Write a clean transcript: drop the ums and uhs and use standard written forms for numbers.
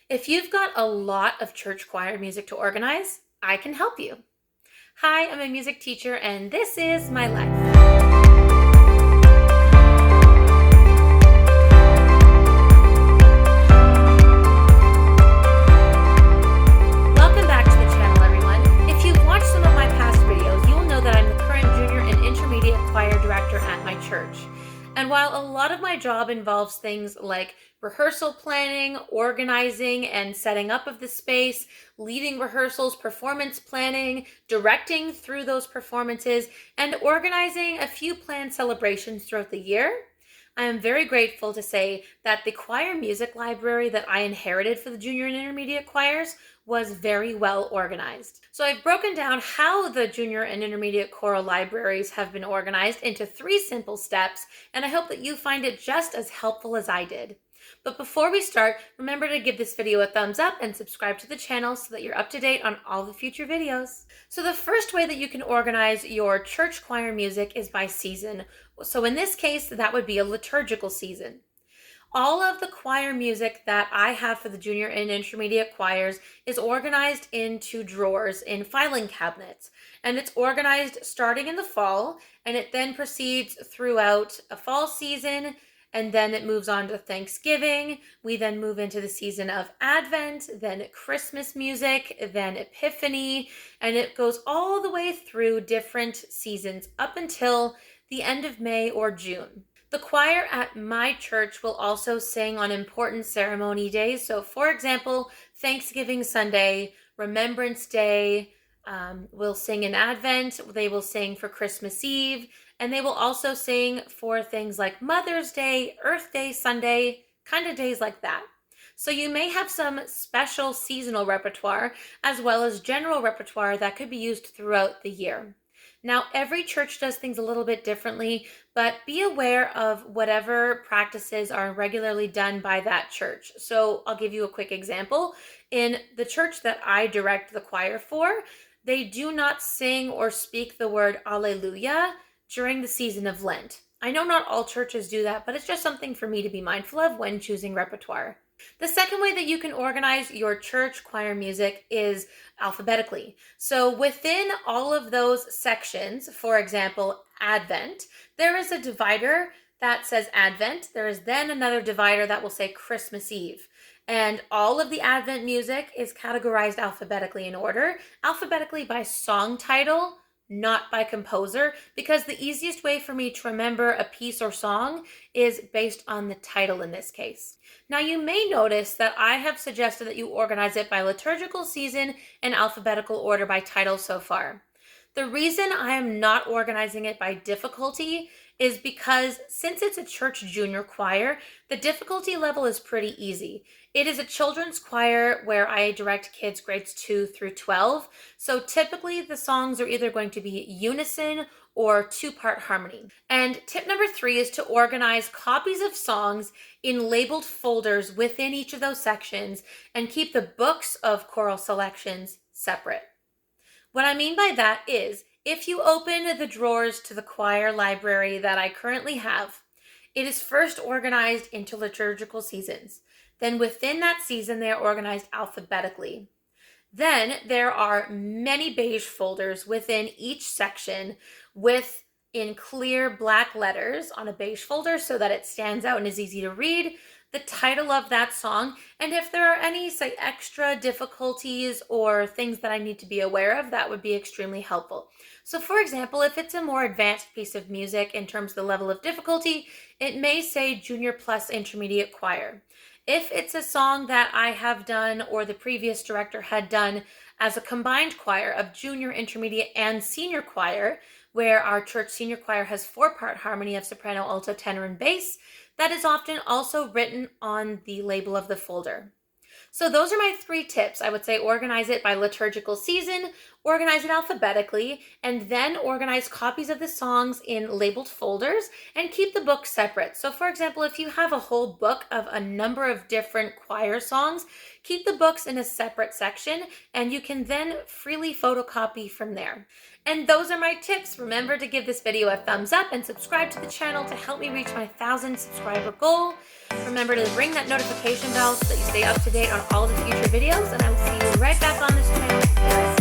If you've got a lot of church choir music to organize, I can help you. Hi, I'm a music teacher and this is my life. Welcome back to the channel, everyone. If you've watched some of my past videos, you'll know that I'm the current junior and intermediate choir director at my church. And while a lot of my job involves things like rehearsal planning, organizing and setting up of the space, leading rehearsals, performance planning, directing through those performances, and organizing a few planned celebrations throughout the year, I am very grateful to say that the choir music library that I inherited for the junior and intermediate choirs was very well organized. So I've broken down how the junior and intermediate choral libraries have been organized into 3 simple steps, and I hope that you find it just as helpful as I did. But before we start, remember to give this video a thumbs up and subscribe to the channel so that you're up to date on all the future videos. So the first way that you can organize your church choir music is by season. So in this case, that would be a liturgical season. All of the choir music that I have for the junior and intermediate choirs is organized into drawers in filing cabinets. And it's organized starting in the fall, and it then proceeds throughout a fall season, and then it moves on to Thanksgiving. We then move into the season of Advent, then Christmas music, then Epiphany, and it goes all the way through different seasons up until the end of May or June. The choir at my church will also sing on important ceremony days. So for example, Thanksgiving Sunday, Remembrance Day, will sing in Advent, they will sing for Christmas Eve, and they will also sing for things like Mother's Day, Earth Day Sunday, kind of days like that. So you may have some special seasonal repertoire as well as general repertoire that could be used throughout the year. Now, every church does things a little bit differently, but be aware of whatever practices are regularly done by that church. So I'll give you a quick example. In the church that I direct the choir for, they do not sing or speak the word Alleluia during the season of Lent. I know not all churches do that, but it's just something for me to be mindful of when choosing repertoire. The second way that you can organize your church choir music is alphabetically. So within all of those sections, for example, Advent, there is a divider that says Advent. There is then another divider that will say Christmas Eve. And all of the Advent music is categorized alphabetically in order, alphabetically by song title, not by composer, because the easiest way for me to remember a piece or song is based on the title in this case. Now you may notice that I have suggested that you organize it by liturgical season and alphabetical order by title so far. The reason I am not organizing it by difficulty is because since it's a church junior choir, the difficulty level is pretty easy. It is a children's choir where I direct kids grades 2 through 12. So typically the songs are either going to be unison or 2-part harmony. And tip number 3 is to organize copies of songs in labeled folders within each of those sections and keep the books of choral selections separate. What I mean by that is, if you open the drawers to the choir library that I currently have, it is first organized into liturgical seasons. Then within that season, they are organized alphabetically. Then there are many beige folders within each section in clear black letters on a beige folder so that it stands out and is easy to read, the title of that song, and if there are any, say, extra difficulties or things that I need to be aware of, that would be extremely helpful. So for example, if it's a more advanced piece of music in terms of the level of difficulty, it may say Junior Plus Intermediate Choir. If it's a song that I have done or the previous director had done as a combined choir of junior, intermediate, and senior choir, where our church senior choir has 4-part harmony of soprano, alto, tenor, and bass, that is often also written on the label of the folder. So those are my 3 tips. I would say organize it by liturgical season, organize it alphabetically, and then organize copies of the songs in labeled folders and keep the books separate. So for example, if you have a whole book of a number of different choir songs, keep the books in a separate section and you can then freely photocopy from there. And those are my tips. Remember to give this video a thumbs up and subscribe to the channel to help me reach my 1,000 subscriber goal. Remember to ring that notification bell so that you stay up to date on all of the future videos, and I will see you right back on this channel very soon.